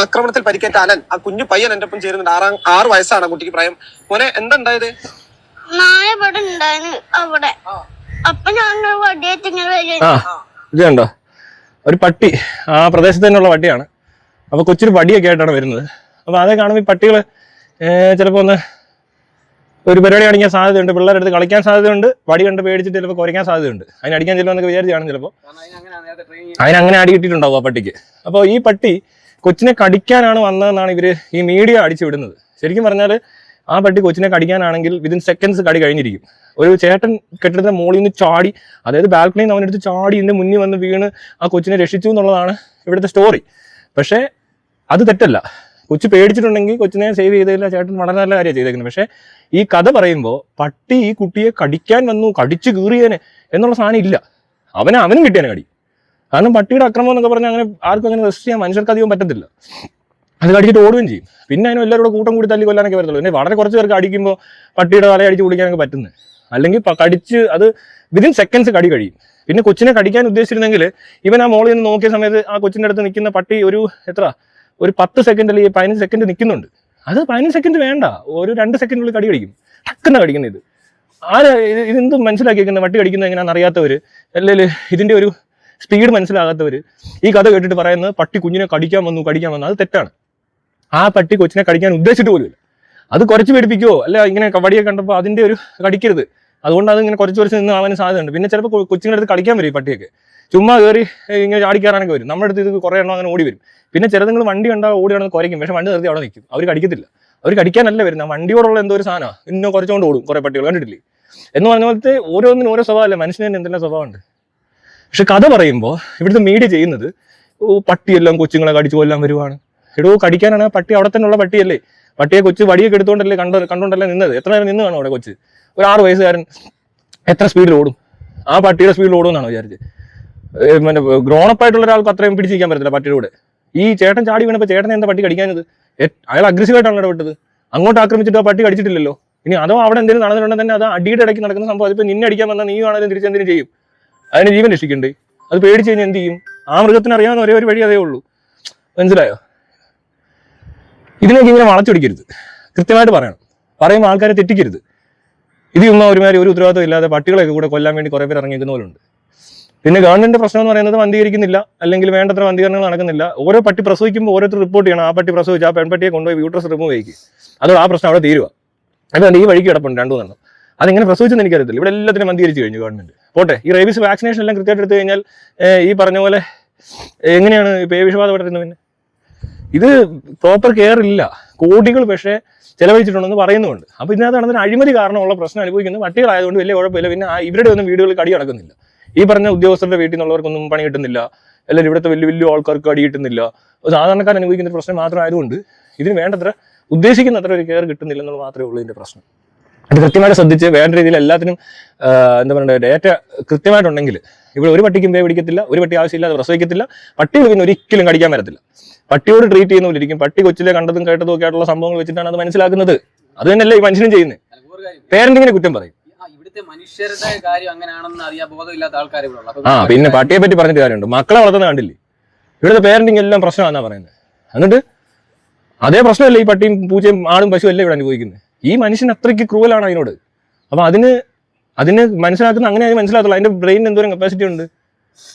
ആക്രമണത്തിൽ പരിക്കേറ്റ അലൻ, ആ കുഞ്ഞു പയ്യൻ എന്റെ ഒപ്പം ചേരുന്നുണ്ട്. 6 വയസ്സാണ് കുട്ടിക്ക് പ്രായം. മോനെ, എന്താ ഉണ്ടായത്? അവിടെ അപ്പൊ ഞങ്ങൾ ഇത് കണ്ടോ, ഒരു പട്ടി ആ പ്രദേശത്ത് തന്നെയുള്ള പട്ടിയാണ്. അപ്പൊ കൊച്ചിന് വടിയൊക്കെ ആയിട്ടാണ് വരുന്നത്. അപ്പൊ അതേ കാണുമ്പോൾ ഈ പട്ടികൾ ചിലപ്പോ ഒന്ന് ഒരു പരിപാടി അടിക്കാൻ സാധ്യതയുണ്ട്, പിള്ളേരുടെ അടുത്ത് കളിക്കാൻ സാധ്യതയുണ്ട്, വടി കണ്ട് പേടിച്ചിട്ട് ചിലപ്പോൾ കുറയ്ക്കാൻ സാധ്യതയുണ്ട്. അതിന് അടിക്കാൻ ചെല്ലുമെന്നൊക്കെ വിചാരിച്ചാണ് ചിലപ്പോൾ അതിനങ്ങനെ അടി കിട്ടിയിട്ടുണ്ടാവും ആ പട്ടിക്ക്. അപ്പോൾ ഈ പട്ടി കൊച്ചിനെ കടിക്കാനാണ് വന്നതെന്നാണ് ഇവര് ഈ മീഡിയ അടിച്ചു വിടുന്നത്. ശരിക്കും പറഞ്ഞാൽ ആ പട്ടി കൊച്ചിനെ കടിക്കാനാണെങ്കിൽ വിതിൻ സെക്കൻഡ്സ് കടി കഴിഞ്ഞിരിക്കും. ഒരു ചേട്ടൻ കെട്ടിടത്തിന്റെ മുകളിൽ നിന്ന് ചാടി, അതായത് ബാൽക്കണിയിൽ നിന്ന് അവനെടുത്ത് ചാടി ഇതിന്റെ മുന്നിൽ വന്ന് വീണ് ആ കൊച്ചിനെ രക്ഷിച്ചു എന്നുള്ളതാണ് ഇവിടുത്തെ സ്റ്റോറി. പക്ഷേ അത് തെറ്റല്ല. കൊച്ചു പേടിച്ചിട്ടുണ്ടെങ്കിൽ കൊച്ചിനെ സേവ് ചെയ്തില്ല, ചേട്ടൻ വളരെ നല്ല കാര്യമാണ് ചെയ്തേക്കുന്നത്. പക്ഷേ ഈ കഥ പറയുമ്പോൾ പട്ടി ഈ കുട്ടിയെ കടിക്കാൻ വന്നു, കടിച്ചു കീറിയേനെ എന്നുള്ള സാധനം ഇല്ല. അവനും കിട്ടിയാനെ കടി. കാരണം പട്ടിയുടെ അക്രമം എന്നൊക്കെ പറഞ്ഞാൽ അങ്ങനെ ആർക്കും അങ്ങനെ റെസ്റ്റ് ചെയ്യാൻ മനുഷ്യർക്ക് അധികം പറ്റത്തില്ല. അത് കടിച്ചിട്ട് ഓടുകയും ചെയ്യും. പിന്നെ അതിനും എല്ലാവരും കൂടെ കൂട്ടം കൂടി തല്ലി കൊല്ലാനൊക്കെ വരത്തുള്ളൂ. പിന്നെ വളരെ കുറച്ച് പേർക്ക് അടിക്കുമ്പോൾ പട്ടിയുടെ തല അടിച്ച് കുടിക്കാനൊക്കെ പറ്റുന്നത്. അല്ലെങ്കിൽ കടിച്ച് അത് വിതിൻ സെക്കൻഡ്സ് കടി കഴിയും. പിന്നെ കൊച്ചിനെ കടിക്കാൻ ഉദ്ദേശിച്ചിരുന്നെങ്കിൽ ഇവൻ ആ മോളിൽ നിന്ന് നോക്കിയ സമയത്ത് ആ കൊച്ചിൻ്റെ അടുത്ത് നിൽക്കുന്ന പട്ടി ഒരു 10 സെക്കൻഡ് അല്ലെങ്കിൽ 15 സെക്കൻഡ് നിൽക്കുന്നുണ്ട്. അത് 15 സെക്കൻഡ് വേണ്ട, ഒരു 2 സെക്കൻഡിനുള്ളിൽ കടി കടിക്കും. ടക്കെന്ന് കടിക്കുന്നത്. ഇതെന്ത് മനസ്സിലാക്കിയിരിക്കുന്നത് പട്ടി കടിക്കുന്നത് എങ്ങനെയാണെന്ന് അറിയാത്തവർ, അല്ലെങ്കിൽ ഇതിൻ്റെ ഒരു സ്പീഡ് മനസ്സിലാകാത്തവർ ഈ കഥ കേട്ടിട്ട് പറയുന്നത് പട്ടി കുഞ്ഞിനെ കടിക്കാൻ വന്നു. അത് തെറ്റാണ്. ആ പട്ടി കൊച്ചിനെ കടിക്കാൻ ഉദ്ദേശിച്ചിട്ട് പോലുമില്ല. അത് കുറച്ച് പേടിപ്പിക്കുമോ അല്ല, ഇങ്ങനെ വടിയെ കണ്ടപ്പോൾ അതിൻ്റെ ഒരു കടിക്കരുത്, അതുകൊണ്ട് അത് ഇങ്ങനെ കുറച്ച് നിന്ന് ആവാൻ സാധ്യതയുണ്ട്. പിന്നെ ചിലപ്പോൾ കൊച്ചിങ്ങളുടെ അടുത്ത് കളിക്കാൻ വരും ഈ പട്ടിയൊക്കെ, ചുമ്മാ കയറി ഇങ്ങനെ ചാടിക്കാറാനൊക്കെ വരും. നമ്മുടെ അടുത്ത് ഇത് കുറേ എണ്ണം അങ്ങനെ ഓടി വരും. പിന്നെ ചെറുതുങ്ങൾ വണ്ടി കണ്ടാൽ ഓടി നടന്ന് കുറയ്ക്കും, പക്ഷെ വണ്ടി നിർത്തി അവിടെ നിൽക്കും. അവർ കടിക്കത്തില്ല. അവർ കടിക്കാനല്ല വരുന്നത്, വണ്ടിയോടുള്ള എന്തോ ഒരു സാധനമാണ്. ഇന്നോ കുറച്ചുകൊണ്ട് ഓടും കുറേ പട്ടികൾ, കണ്ടിട്ടില്ലേ? എന്ന് പറഞ്ഞ പോലത്തെ ഓരോന്നിനും ഓരോ സ്വഭാവമല്ലേ, മനുഷ്യന് തന്നെ എന്തെല്ലാം സ്വഭാവമുണ്ട്. പക്ഷെ കഥ പറയുമ്പോൾ ഇവിടുത്തെ മീഡിയ ചെയ്യുന്നത് പട്ടിയെല്ലാം കൊച്ചുങ്ങളെ കടിച്ചു കൊല്ലാൻ വരുവാണ്. കടിക്കാനാണ് പട്ടി അവിടെ തന്നെ ഉള്ള പട്ടിയല്ലേ. പട്ടിയെ കൊച്ചു വടിയൊക്കെ എടുത്തുകൊണ്ടല്ലേ കണ്ടോണ്ടല്ലേ നിന്നത്. എത്ര നേരം നിന്ന് കാണും അവിടെ കൊച്ച്? ഒരു 6 വയസ്സുകാരൻ എത്ര സ്പീഡിൽ ഓടും? ആ പട്ടിയുടെ സ്പീഡിൽ ഓടുമെന്നാണ് വിചാരിച്ചത്. ഗ്രോണപ്പ് ആയിട്ടുള്ള ഒരാൾക്ക് അത്രയും പിടിച്ചിരിക്കാൻ പറ്റത്തില്ല പട്ടിയുടെ കൂടെ. ഈ ചേട്ടൻ ചാടി വീണപ്പോൾ ചേട്ടനെ എന്താ പട്ടി കടിക്കാഞ്ഞത്? അയാൾ അഗ്രസീവായിട്ടാണ് ഇടപെട്ടത്. അങ്ങോട്ട് ആക്രമിച്ചിട്ട് ആ പട്ടി കടിച്ചിട്ടില്ലല്ലോ. ഇനി അതോ അവിടെ എന്തെങ്കിലും നടന്നിട്ടുണ്ടെങ്കിൽ തന്നെ അത് അടിയുടെ ഇടയ്ക്ക് നടക്കുന്ന സംഭവം. അതിപ്പോൾ നിന്നെ അടിക്കാൻ വന്നാൽ നീ ആണെങ്കിലും തിരിച്ചെന്തിനും ചെയ്യും. അതിന് ജീവൻ രക്ഷിക്കണ്ടേ? അത് പേടിച്ച് കഴിഞ്ഞാൽ എന്ത് ചെയ്യും? ആ മൃഗത്തിന് അറിയാവുന്ന ഒരേ ഒരു വഴി അതേ ഉള്ളൂ. മനസ്സിലായോ? ഇതിനൊക്കെ ഇങ്ങനെ വളച്ചൊടിക്കരുത്, കൃത്യമായിട്ട് പറയണം. പറയുമ്പോൾ ആൾക്കാരെ തെറ്റിക്കരുത്. ഇത് ചുമ്മാ ഒരുമാതിരി ഒരു ഉത്തരവാദിത്വം ഇല്ലാതെ പട്ടികളൊക്കെ കൂടെ കൊല്ലാൻ വേണ്ടി കുറേ പേർ ഇറങ്ങിയിരിക്കുന്ന പോലുണ്ട്. പിന്നെ ഗവൺമെന്റ് പ്രശ്നം എന്ന് പറയുന്നത് വന്ധീകരിക്കുന്നില്ല, അല്ലെങ്കിൽ വേണ്ടത്ര വന്ധീകരണങ്ങൾ നടക്കുന്നില്ല. ഓരോ പട്ടി പ്രസവിക്കുമ്പോൾ ഓരോരുത്തർ റിപ്പോർട്ട് ചെയ്യണം. ആ പട്ടി പ്രസവിച്ച് ആ പെൺപട്ടിയെ കൊണ്ടുപോയി യൂട്രസ് റിമൂവ് ചെയ്യിക്കും. അതോടെ ആ പ്രശ്നം അവിടെ തീരുക. അതുകൊണ്ട് ഈ വഴിക്ക് കിടപ്പുണ്ട് 2-3 അതിങ്ങനെ പ്രസവിച്ചെന്ന് എനിക്കറിയത്തില്ല. ഇവിടെ എല്ലാത്തിനും വന്ധീകരിച്ച് കഴിഞ്ഞു ഗവൺമെന്റ്. പോട്ടെ, ഈ റേബീസ് വാക്സിനേഷൻ എല്ലാം കൃത്യമായിട്ട് എടുത്തു കഴിഞ്ഞാൽ ഈ പറഞ്ഞ പോലെ എങ്ങനെയാണ് പേവിഷബാധ പടരുന്നത്? പിന്നെ ഇത് പ്രോപ്പർ കെയർ ഇല്ല. കോടികൾ പക്ഷേ ചെലവഴിച്ചിട്ടുണ്ടെന്ന് പറയുന്നുണ്ട്. അപ്പോൾ ഇതിനകത്ത് നടന്ന അഴിമതി കാരണമുള്ള പ്രശ്നം അനുഭവിക്കുന്നത് പട്ടികളായതുകൊണ്ട് വലിയ കുഴപ്പമില്ല. പിന്നെ ഇവരുടെ ഒന്നും വീടുകളിൽ കടി നടക്കുന്നില്ല. ഈ പറഞ്ഞ ഉദ്യോഗസ്ഥരുടെ വീട്ടിൽ നിന്നുള്ളവർക്കൊന്നും പണി കിട്ടുന്നില്ല, അല്ലെങ്കിൽ ഇവിടുത്തെ വലിയ ആൾക്കാർക്ക് അടി കിട്ടുന്നില്ല. സാധാരണക്കാർ അനുഭവിക്കുന്ന ഒരു പ്രശ്നം മാത്രമായതുകൊണ്ട് ഇതിന് വേണ്ടത്ര ഉദ്ദേശിക്കുന്നത്ര ഒരു കെയർ കിട്ടുന്നില്ല എന്നുള്ളത് മാത്രമേ ഉള്ളൂ ഇതിന്റെ പ്രശ്നം. അത് കൃത്യമായിട്ട് ശ്രദ്ധിച്ച് വേണ്ട രീതിയിൽ എല്ലാത്തിനും എന്താ പറയുക ഡേറ്റ കൃത്യമായിട്ടുണ്ടെങ്കിൽ ഇവിടെ ഒരു പട്ടിക്കും പേ പിടിക്കത്തില്ല, ഒരു പട്ടി ആവശ്യമില്ലാതെ പ്രസവിക്കത്തില്ല, പട്ടികൾ പിന്നെ ഒരിക്കലും കടിക്കാൻ വരത്തില്ല. പട്ടിയോട് ട്രീറ്റ് ചെയ്യുന്ന പോലെ ഇരിക്കും. പട്ടി കൊച്ചിലെ കണ്ടതും കേട്ടതും ഒക്കെ ആയിട്ടുള്ള സംഭവങ്ങൾ വെച്ചിട്ടാണ് അത് മനസ്സിലാക്കുന്നത്. അത് തന്നെയല്ലേ ഈ മനുഷ്യനും ചെയ്യുന്നത്. പേരന്റിങ്ങിനെ കുറ്റം പറയും. പിന്നെ പട്ടിയെ പറ്റി പറഞ്ഞിട്ട് കാര്യമുണ്ട്. മക്കളെ വളർത്തുന്ന കണ്ടില്ലേ? ഇവിടുത്തെ പേരന്റിങ് എല്ലാം പ്രശ്നമാണെന്നാ പറയുന്നത്. എന്നിട്ട് അതേ പ്രശ്നമല്ലേ ഈ പട്ടിയും പൂച്ചയും ആടും പശുവും അല്ലേ ഇവിടെ അനുഭവിക്കുന്നത്. ഈ മനുഷ്യൻ അത്രയ്ക്ക് ക്രൂവലാണ് അതിനോട്. അപ്പൊ അതിന് മനസ്സിലാക്കുന്ന അങ്ങനെ അതിന് മനസ്സിലാകത്തുള്ളൂ. അതിന്റെ ബ്രെയിനിന് എന്തോരം കപ്പാസിറ്റി ഉണ്ട്.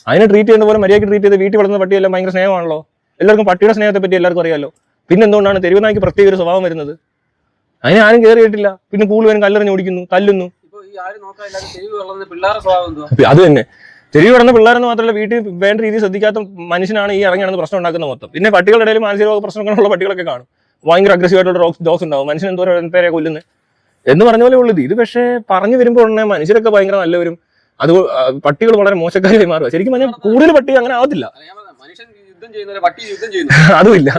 അതിനെ ട്രീറ്റ് ചെയ്യുന്ന പോലെ മര്യാദയ്ക്ക് ട്രീറ്റ് ചെയ്ത് വീട്ടിൽ വളർന്ന പട്ടിയെല്ലാം ഭയങ്കര സ്നേഹമാണല്ലോ. എല്ലാവർക്കും പട്ടിയുടെ സ്നേഹത്തെ പറ്റി എല്ലാവർക്കും അറിയാമല്ലോ. പിന്നെ എന്തുകൊണ്ടാണ് തെരുവ് നായ്ക്ക് പ്രത്യേക ഒരു സ്വഭാവം വരുന്നത്? അതിനെ ആരും കയറിയിട്ടില്ല. പിന്നെ കൂടുതലും കല്ലെറിഞ്ഞ് ഓടിക്കുന്നു, തല്ലുന്നു. അത് തന്നെ തെരുവ് കിടന്ന പിള്ളേരെന്ന് മാത്രമല്ല, വീട്ടിൽ വേണ്ട രീതിയിൽ ശ്രദ്ധിക്കാത്ത മനുഷ്യനാണ് ഈ ഇറങ്ങി നടന്ന് പ്രശ്നം ഉണ്ടാക്കുന്ന മൊത്തം. പിന്നെ പട്ടികളുടെ ഇടയിൽ മാനസിക പ്രശ്നങ്ങളുള്ള പട്ടികളൊക്കെ കാണും. ഭയങ്കര അഗ്രസീവായിട്ടുള്ള ഡോഗ്സ് ഉണ്ടാവും. മനുഷ്യൻ എന്തോരം പേരെ കൊല്ലുന്നത് എന്ന് പറഞ്ഞ പോലെ ഉള്ളത്. ഇത് പക്ഷേ പറഞ്ഞു വരുമ്പോൾ ഉടനെ മനുഷ്യരൊക്കെ ഭയങ്കര നല്ലവരും അത് പട്ടികൾ വളരെ മോശക്കാരായി മാറുക. ശരിക്കും പറഞ്ഞാൽ കൂടുതൽ പട്ടി അങ്ങനെ ആവത്തില്ല. അതുമില്ല.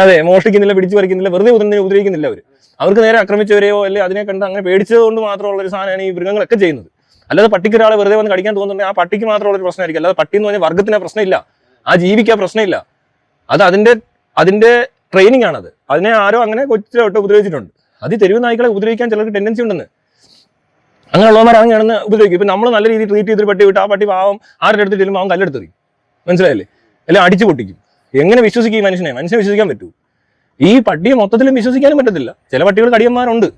അതെ, മോഷ്ടിക്കുന്നില്ല, പിടിച്ചു പറിക്കുന്നില്ല, വെറുതെ ഉപദ്രവിക്കുന്നില്ല. അവർക്ക് നേരെ ആക്രമിച്ചവരെയോ അല്ലെങ്കിൽ അതിനെ കണ്ട് അങ്ങനെ പേടിച്ചത് കൊണ്ട് മാത്രമുള്ള ഒരു സാധനമാണ് ഈ മൃഗങ്ങളൊക്കെ ചെയ്യുന്നത്. അല്ലാതെ പട്ടിക്ക് ഒരാളെ വെറുതെ വന്ന് കടിക്കാൻ തോന്നുന്നുണ്ടെങ്കിൽ ആ പട്ടിക്ക് മാത്രമുള്ള ഒരു പ്രശ്നമായിരിക്കും. അല്ലാതെ പട്ടി എന്ന് പറഞ്ഞാൽ വർഗത്തിന് പ്രശ്നമില്ല, ആ ജീവിക്കാൻ പ്രശ്നമില്ല. അത് അതിന്റെ ട്രെയിനിങ് ആണത്. അതിനെ ആരോ അങ്ങനെ കൊച്ചിലോട്ട് ഉപദ്രവിച്ചിട്ടുണ്ട്. അത് തെരുവ് നായ്ക്കളെ ഉപദ്രവിക്കാൻ ചിലർക്ക് ടെൻഡൻസി ഉണ്ടെന്ന്. അങ്ങനെയുള്ളവന്മാർ അങ്ങനെ കിടന്ന് ഉപദ്രവിക്കും. ഇപ്പം നമ്മൾ നല്ല രീതിയിൽ ട്രീറ്റ് ചെയ്തൊരു പട്ടി വിട്ട് ആ പട്ടി പാവം ആരുടെ അടുത്ത് ചെല്ലുമ്പോൾ അവൻ കല്ലെടുത്തെറിയും. മനസ്സിലായില്ലേ? അല്ലെങ്കിൽ അടിച്ചു പൊട്ടിക്കും. എങ്ങനെ വിശ്വസിക്കും ഈ മനുഷ്യനെ വിശ്വസിക്കാൻ പറ്റൂ? ഈ പട്ടിയെ മൊത്തത്തിലും വിശ്വസിക്കാനും പറ്റത്തില്ല. ചില പട്ടികൾ കടിയന്മാരുണ്ട്,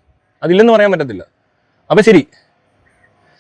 അതില്ലെന്ന് പറയാൻ പറ്റത്തില്ല. അപ്പൊ ശരി.